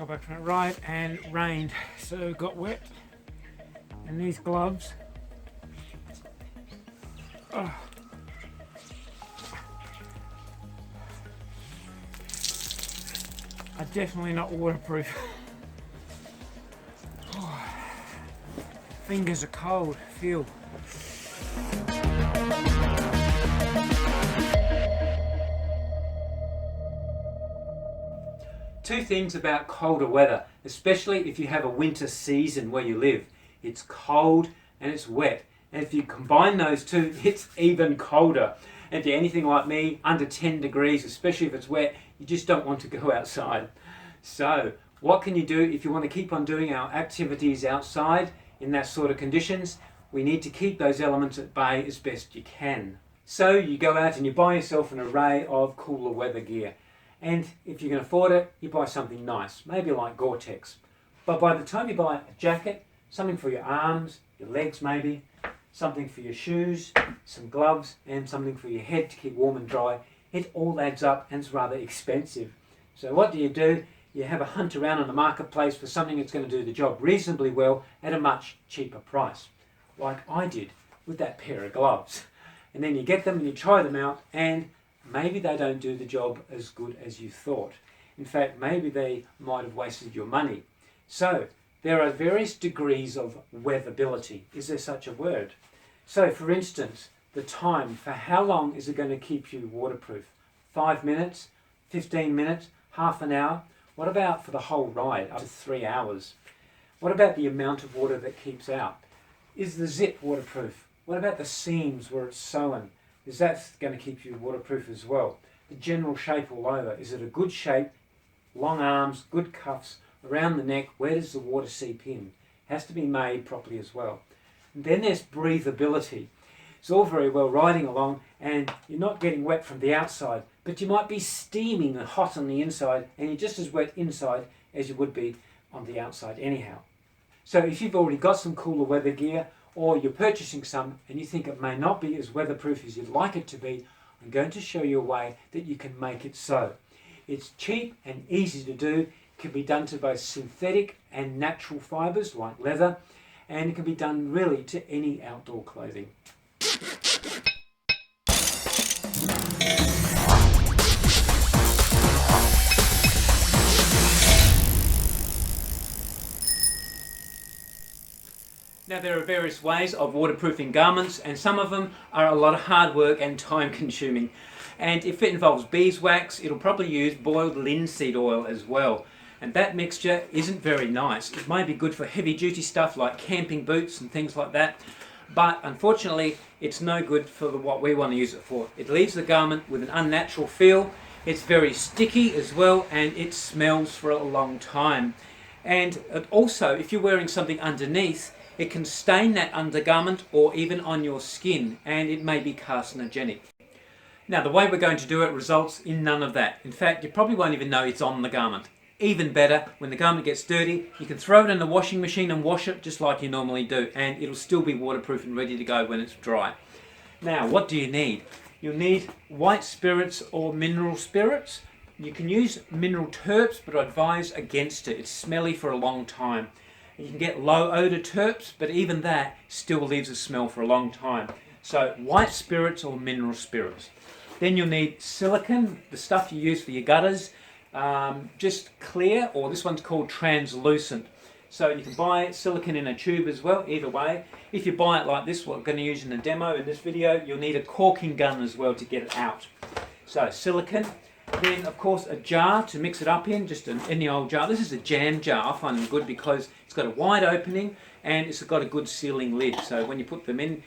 got back from it right and rained, so got wet. And these gloves, are definitely not waterproof. Fingers are cold, feel. Two things about colder weather, especially if you have a winter season where you live. It's cold and it's wet. And if you combine those two, it's even colder. And if you're anything like me, under 10 degrees, especially if it's wet, you just don't want to go outside. So, what can you do if you want to keep on doing our activities outside in that sort of conditions? We need to keep those elements at bay as best you can. So, you go out and you buy yourself an array of cooler weather gear. And if you can afford it, you buy something nice, maybe like Gore-Tex. But by the time you buy a jacket, something for your arms, your legs maybe, something for your shoes, some gloves, and something for your head to keep warm and dry, it all adds up and it's rather expensive. So what do? You have a hunt around on the marketplace for something that's going to do the job reasonably well at a much cheaper price, like I did with that pair of gloves. And then you get them and you try them out, and maybe they don't do the job as good as you thought. In fact, maybe they might have wasted your money. So, there are various degrees of weathability. Is there such a word? So, for instance, the time, for how long is it going to keep you waterproof? 5 minutes? 15 minutes? Half an hour? What about for the whole ride, up to 3 hours? What about the amount of water that keeps out? Is the zip waterproof? What about the seams where it's sewn? Is that going to keep you waterproof as well? The general shape all over. Is it a good shape? Long arms, good cuffs, around the neck. Where does the water seep in? It has to be made properly as well. And then there's breathability. It's all very well riding along and you're not getting wet from the outside, but you might be steaming and hot on the inside, and you're just as wet inside as you would be on the outside anyhow. So if you've already got some cooler weather gear, or you're purchasing some and you think it may not be as weatherproof as you'd like it to be, I'm going to show you a way that you can make it so. It's cheap and easy to do. It can be done to both synthetic and natural fibres like leather, and it can be done really to any outdoor clothing. Now, there are various ways of waterproofing garments, and some of them are a lot of hard work and time consuming. And if it involves beeswax, it'll probably use boiled linseed oil as well. And that mixture isn't very nice. It may be good for heavy duty stuff like camping boots and things like that, but unfortunately it's no good for what we want to use it for. It leaves the garment with an unnatural feel, it's very sticky as well, and it smells for a long time. And also, if you're wearing something underneath, it can stain that undergarment or even on your skin, and it may be carcinogenic. Now, the way we're going to do it results in none of that. In fact, you probably won't even know it's on the garment. Even better, when the garment gets dirty, you can throw it in the washing machine and wash it just like you normally do, and it'll still be waterproof and ready to go when it's dry. Now, what do you need? You'll need white spirits or mineral spirits. You can use mineral terps, but I advise against it. It's smelly for a long time. You can get low odour terps, but even that still leaves a smell for a long time. So white spirits or mineral spirits. Then you'll need silicone, the stuff you use for your gutters, just clear, or this one's called translucent. So you can buy silicone in a tube as well, either way. If you buy it like this, what I'm going to use in the demo in this video, you'll need a caulking gun as well to get it out. So silicone. Then, of course, a jar to mix it up in, just any old jar. This is a jam jar. I find them good because it's got a wide opening and it's got a good sealing lid. So when you put them in,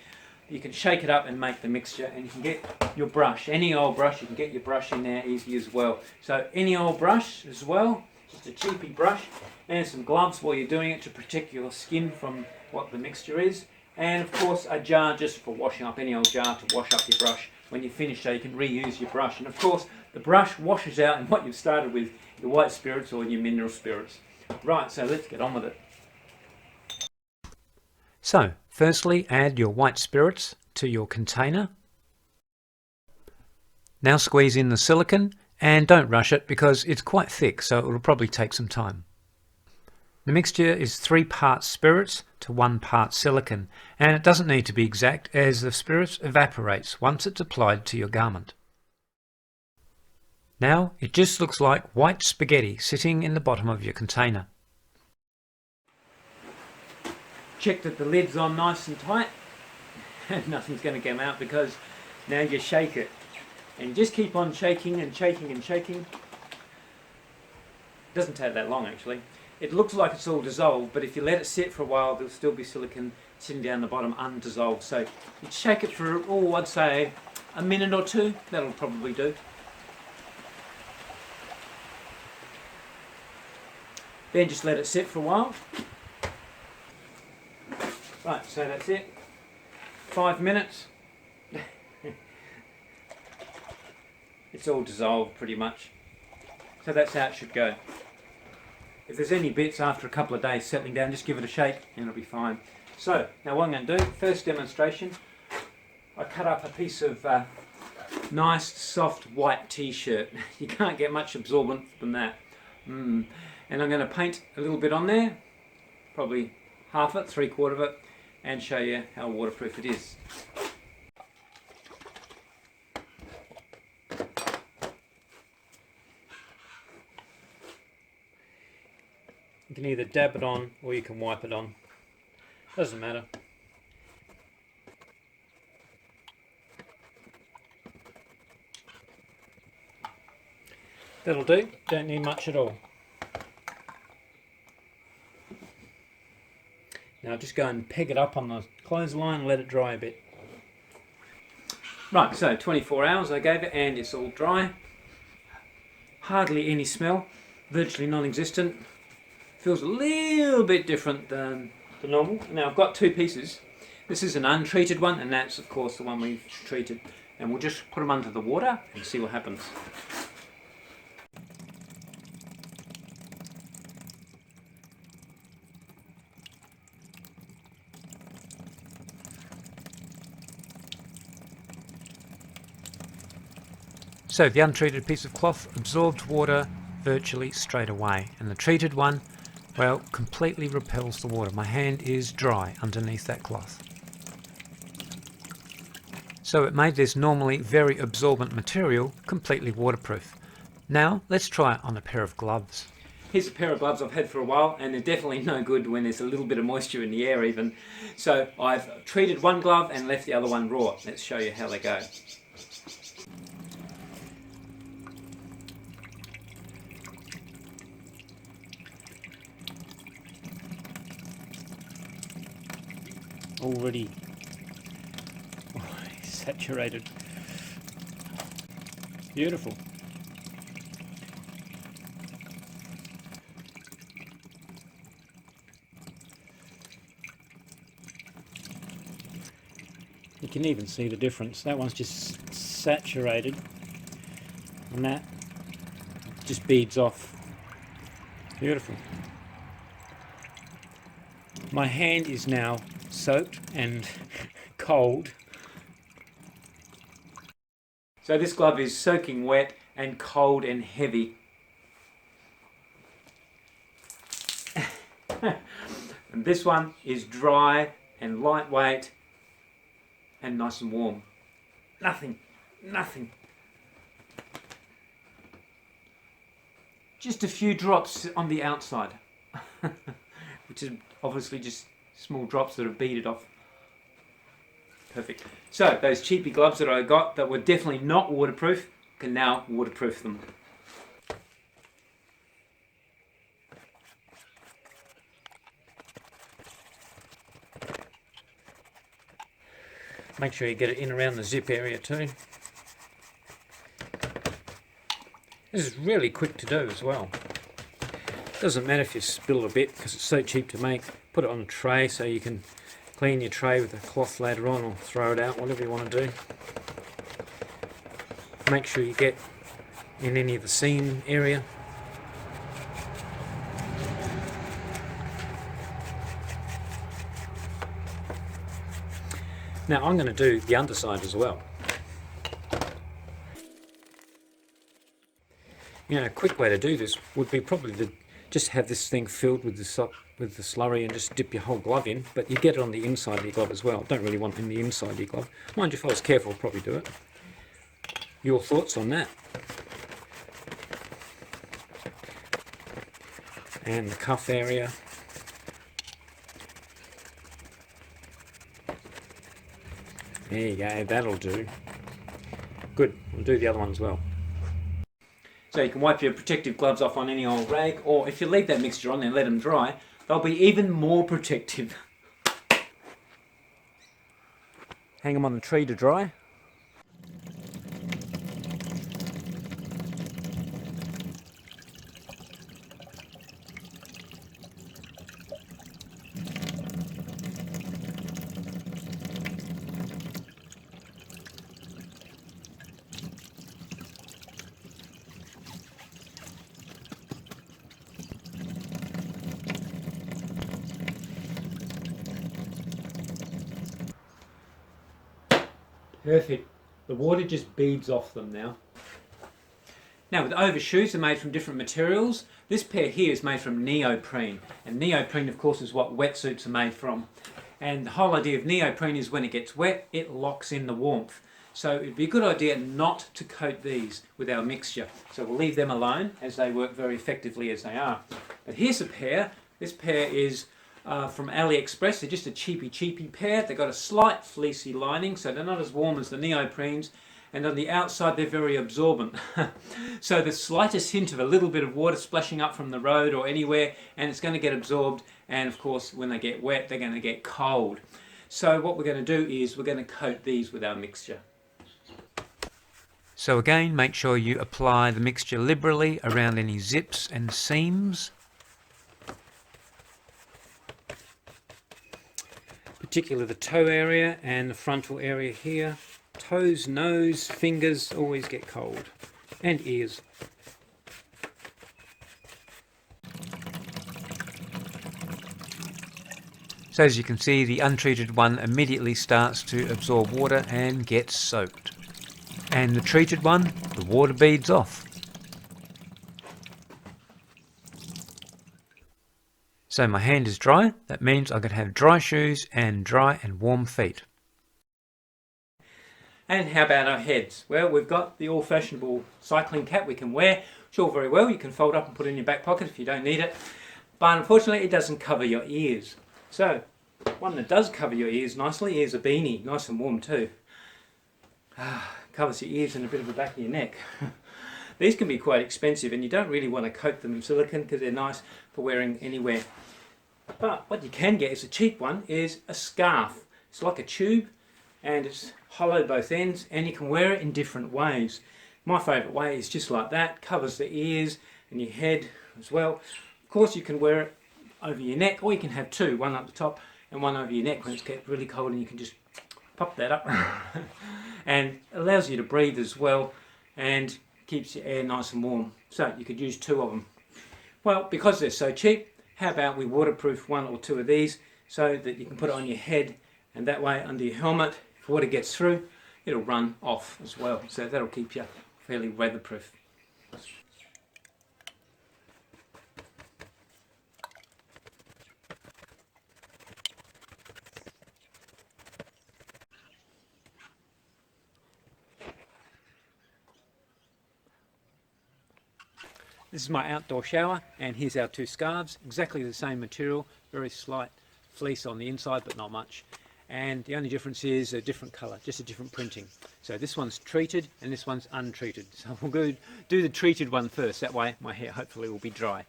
you can shake it up and make the mixture, and you can get your brush. Any old brush, you can get your brush in there easy as well. So any old brush as well, just a cheapy brush, and some gloves while you're doing it to protect your skin from what the mixture is. And, of course, a jar just for washing up, any old jar to wash up your brush when you finish, so you can reuse your brush. And, of course, the brush washes out and what you've started with, your white spirits or your mineral spirits. Right, so let's get on with it. So, firstly, add your white spirits to your container. Now squeeze in the silicone, and don't rush it because it's quite thick, so it will probably take some time. The mixture is 3 parts spirits to 1 part silicone, and it doesn't need to be exact as the spirits evaporates once it's applied to your garment. Now it just looks like white spaghetti sitting in the bottom of your container. Check that the lid's on nice and tight and nothing's going to come out, because now you shake it and just keep on shaking and shaking and shaking. It doesn't take that long actually. It looks like it's all dissolved, but if you let it sit for a while there'll still be silicone sitting down the bottom undissolved. So you shake it for, I'd say a minute or 2, that'll probably do. Then just let it sit for a while. Right, so that's it. 5 minutes. It's all dissolved pretty much. So that's how it should go. If there's any bits after a couple of days settling down, just give it a shake and it'll be fine. So, now what I'm going to do, first demonstration, I cut up a piece of nice soft white t-shirt. You can't get much absorbent than that. And I'm going to paint a little bit on there, probably half it, 3/4 of it, and show you how waterproof it is. You can either dab it on or you can wipe it on. Doesn't matter. That'll do, don't need much at all. Now just go and peg it up on the clothesline and let it dry a bit. Right, so 24 hours I gave it and it's all dry. Hardly any smell, virtually non-existent. Feels a little bit different than the normal. Now I've got 2 pieces. This is an untreated one and that's of course the one we've treated. And we'll just put them under the water and see what happens. So the untreated piece of cloth absorbed water virtually straight away, and the treated one, well, completely repels the water. My hand is dry underneath that cloth. So it made this normally very absorbent material completely waterproof. Now let's try it on a pair of gloves. Here's a pair of gloves I've had for a while, and they're definitely no good when there's a little bit of moisture in the air even. So I've treated one glove and left the other one raw. Let's show you how they go. Already saturated. Beautiful. You can even see the difference. That one's just saturated and that just beads off. Beautiful. My hand is now soaked and cold. So this glove is soaking wet and cold and heavy. And this one is dry and lightweight and nice and warm. Nothing. Just a few drops on the outside, which is obviously just small drops that have beaded off. Perfect. So those cheapy gloves that I got that were definitely not waterproof can now waterproof them. Make sure you get it in around the zip area too. This is really quick to do as well. Doesn't matter if you spill a bit because it's so cheap to make. Put it on a tray so you can clean your tray with a cloth later on, or throw it out, whatever you want to do. Make sure you get in any of the seam area. Now I'm going to do the underside as well. You know, a quick way to do this would be probably to just have this thing filled with the slurry and just dip your whole glove in, but you get it on the inside of your glove as well. Don't really want it in the inside of your glove. Mind you, if I was careful, I'd probably do it. Your thoughts on that? And the cuff area. There you go, that'll do. Good, we'll do the other one as well. So you can wipe your protective gloves off on any old rag, or if you leave that mixture on there and let them dry, they'll be even more protective. Hang them on the tree to dry. Perfect. The water just beads off them now. Now with overshoes, are made from different materials. This pair here is made from neoprene, and neoprene of course is what wetsuits are made from. And the whole idea of neoprene is when it gets wet, it locks in the warmth. So it'd be a good idea not to coat these with our mixture. So we'll leave them alone, as they work very effectively as they are. But here's a pair. This pair is from AliExpress. They're just a cheapy pair. They've got a slight fleecy lining, so they're not as warm as the neoprenes, and on the outside they're very absorbent. So the slightest hint of a little bit of water splashing up from the road or anywhere, and it's going to get absorbed, and of course when they get wet they're going to get cold. So what we're going to do is we're going to coat these with our mixture. So again, make sure you apply the mixture liberally around any zips and seams, particularly the toe area and the frontal area here. Toes, nose, fingers always get cold, and ears. So as you can see, the untreated one immediately starts to absorb water and gets soaked. And the treated one, the water beads off. So my hand is dry. That means I could have dry shoes and dry and warm feet. And how about our heads? Well, we've got the old-fashionable cycling cap we can wear, which all very well. You can fold up and put it in your back pocket if you don't need it. But unfortunately, it doesn't cover your ears. So, one that does cover your ears nicely is a beanie, nice and warm too. Covers your ears and a bit of the back of your neck. These can be quite expensive, and you don't really want to coat them in silicone because they're nice for wearing anywhere. But what you can get is a cheap one, is a scarf. It's like a tube, and it's hollow both ends, and you can wear it in different ways. My favourite way is just like that, covers the ears and your head as well. Of course you can wear it over your neck, or you can have two, one up the top and one over your neck when it's gets really cold, and you can just pop that up. And allows you to breathe as well, and keeps your air nice and warm. So you could use two of them. Well, because they're so cheap, how about we waterproof one or two of these so that you can put it on your head, and that way under your helmet, if water gets through, it'll run off as well. So that'll keep you fairly weatherproof. This is my outdoor shower, and here's our two scarves, exactly the same material, very slight fleece on the inside but not much, and the only difference is a different colour, just a different printing. So this one's treated and this one's untreated, so we'll go do the treated one first, that way my hair hopefully will be dry.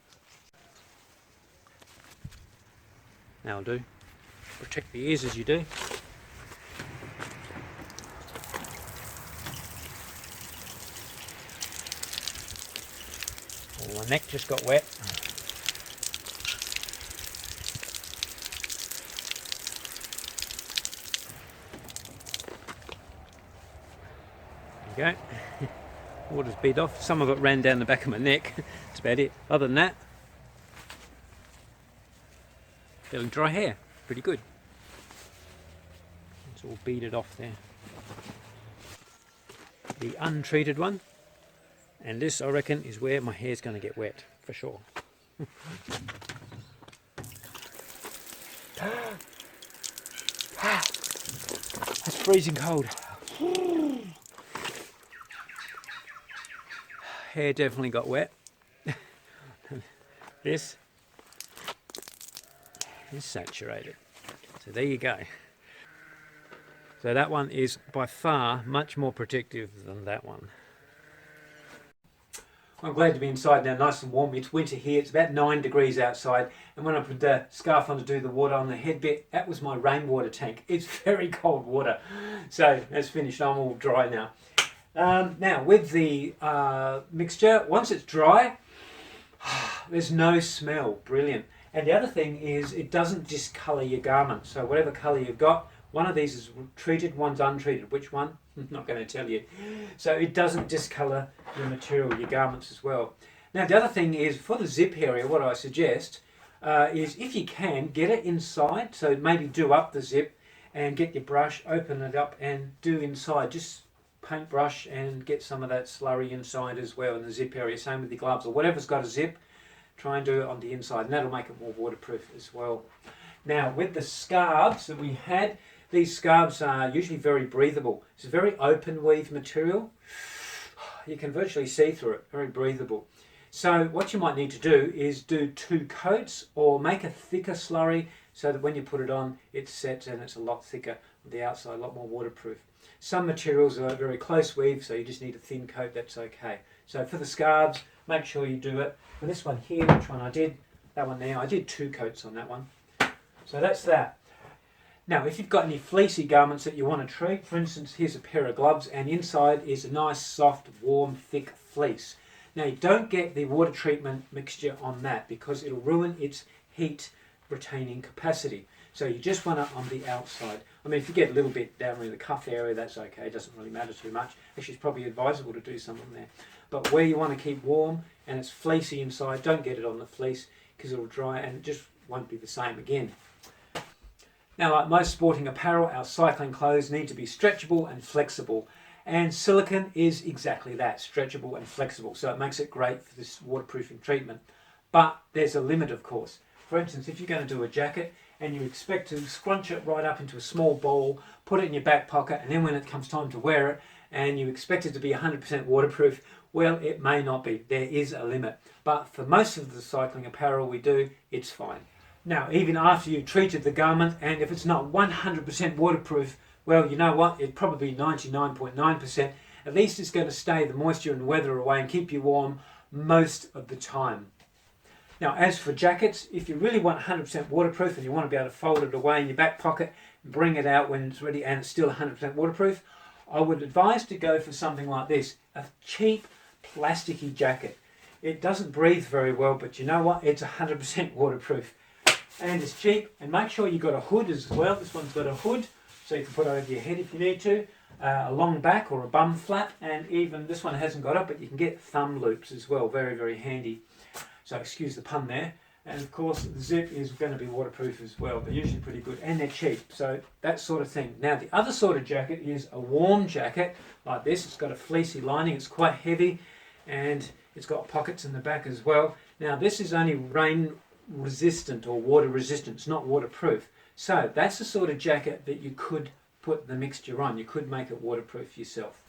That'll do. Protect the ears as you do. My neck just got wet. There you go. Water's bead off. Some of it ran down the back of my neck. That's about it. Other than that, feeling dry hair. Pretty good. It's all beaded off there. The untreated one. And this, I reckon, is where my hair's going to get wet, for sure. That's freezing cold. Hair definitely got wet. This is saturated. So there you go. So that one is by far much more protective than that one. I'm glad to be inside now, nice and warm. It's winter here, it's about 9 degrees outside, and when I put the scarf on to do the water on the head bit, that was my rainwater tank. It's very cold water. So that's finished, I'm all dry now. Now with the mixture, once it's dry, there's no smell, brilliant. And the other thing is it doesn't discolour your garment. So whatever colour you've got, one of these is treated, one's untreated. Which one? I'm not going to tell you. So it doesn't discolour your material, your garments as well. Now the other thing is for the zip area, what I suggest is if you can, get it inside. So maybe do up the zip and get your brush, open it up and do inside. Just paintbrush and get some of that slurry inside as well in the zip area. Same with your gloves or whatever's got a zip. Try and do it on the inside and that'll make it more waterproof as well. Now with the scarves that we had, these scarves are usually very breathable. It's a very open weave material. You can virtually see through it, very breathable. So what you might need to do is do 2 coats or make a thicker slurry so that when you put it on it sets and it's a lot thicker on the outside, a lot more waterproof. Some materials are very close weave, so you just need a thin coat, that's okay. So for the scarves, make sure you do it. For this one here, which one I did, that one there, I did 2 coats on that one. So that's that. Now, if you've got any fleecy garments that you want to treat, for instance, here's a pair of gloves and inside is a nice, soft, warm, thick fleece. Now, you don't get the water treatment mixture on that because it'll ruin its heat retaining capacity. So you just want it on the outside. I mean, if you get a little bit down in the cuff area, that's okay. It doesn't really matter too much. Actually, it's probably advisable to do some on there. But where you want to keep warm and it's fleecy inside, don't get it on the fleece because it'll dry and it just won't be the same again. Now, like most sporting apparel, our cycling clothes need to be stretchable and flexible. And silicone is exactly that, stretchable and flexible. So it makes it great for this waterproofing treatment. But there's a limit, of course. For instance, if you're going to do a jacket and you expect to scrunch it right up into a small ball, put it in your back pocket, and then when it comes time to wear it, and you expect it to be 100% waterproof, well, it may not be. There is a limit. But for most of the cycling apparel we do, it's fine. Now, even after you've treated the garment, and if it's not 100% waterproof, well, you know what? It's probably 99.9%. At least it's going to stay the moisture and weather away and keep you warm most of the time. Now, as for jackets, if you really want 100% waterproof and you want to be able to fold it away in your back pocket and bring it out when it's ready and it's still 100% waterproof, I would advise to go for something like this, a cheap plasticky jacket. It doesn't breathe very well, but you know what? It's 100% waterproof. And it's cheap, and make sure you've got a hood as well. This one's got a hood, so you can put it over your head if you need to, a long back or a bum flap, and even this one hasn't got it, but you can get thumb loops as well, very, very handy. So excuse the pun there. And of course the zip is going to be waterproof as well. They're usually pretty good and they're cheap, so that sort of thing. Now the other sort of jacket is a warm jacket like this. It's got a fleecy lining, it's quite heavy, and it's got pockets in the back as well. Now this is only rain resistant or water resistant, it's not waterproof. So that's the sort of jacket that you could put the mixture on. You could make it waterproof yourself.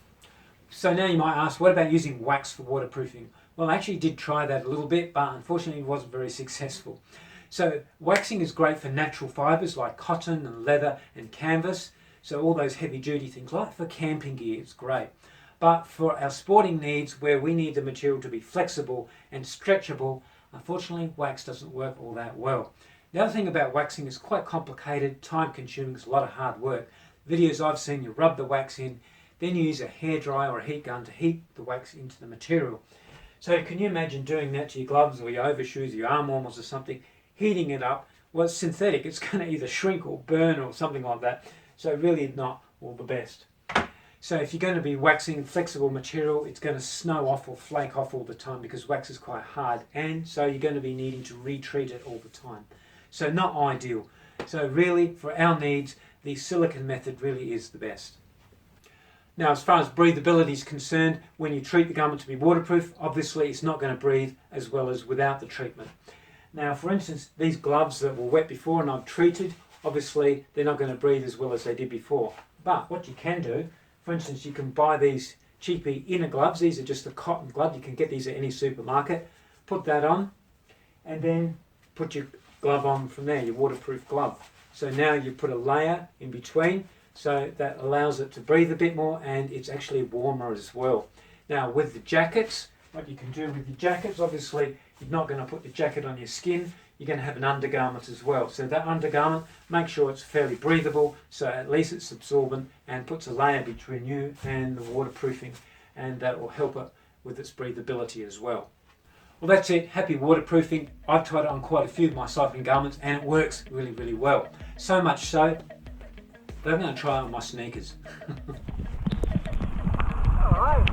So now you might ask, what about using wax for waterproofing? Well, I actually did try that a little bit, but unfortunately it wasn't very successful. So waxing is great for natural fibres like cotton and leather and canvas. So all those heavy duty things, like for camping gear, it's great. But for our sporting needs, where we need the material to be flexible and stretchable, unfortunately, wax doesn't work all that well. The other thing about waxing is quite complicated, time consuming, it's a lot of hard work. Videos I've seen, you rub the wax in, then you use a hairdryer or a heat gun to heat the wax into the material. So can you imagine doing that to your gloves or your overshoes or your arm warmers or something, heating it up? Well, it's synthetic, it's going to either shrink or burn or something like that. So really not all the best. So if you're going to be waxing flexible material, it's going to snow off or flake off all the time because wax is quite hard, and so you're going to be needing to retreat it all the time. So not ideal. So really, for our needs, the silicone method really is the best. Now, as far as breathability is concerned, when you treat the garment to be waterproof, obviously it's not going to breathe as well as without the treatment. Now, for instance, these gloves that were wet before and I've treated, obviously they're not going to breathe as well as they did before. But what you can do, for instance, you can buy these cheapy inner gloves. These are just a cotton glove. You can get these at any supermarket. Put that on and then put your glove on from there, your waterproof glove. So now you put a layer in between, so that allows it to breathe a bit more, and it's actually warmer as well. Now with the jackets, what you can do with your jackets, obviously you're not going to put the jacket on your skin, you're going to have an undergarment as well. So that undergarment, make sure it's fairly breathable, so at least it's absorbent and puts a layer between you and the waterproofing, and that will help it with its breathability as well. Well, that's it. Happy waterproofing. I've tried it on quite a few of my cycling garments and it works really, really well. So much so that I'm going to try it on my sneakers. Alright.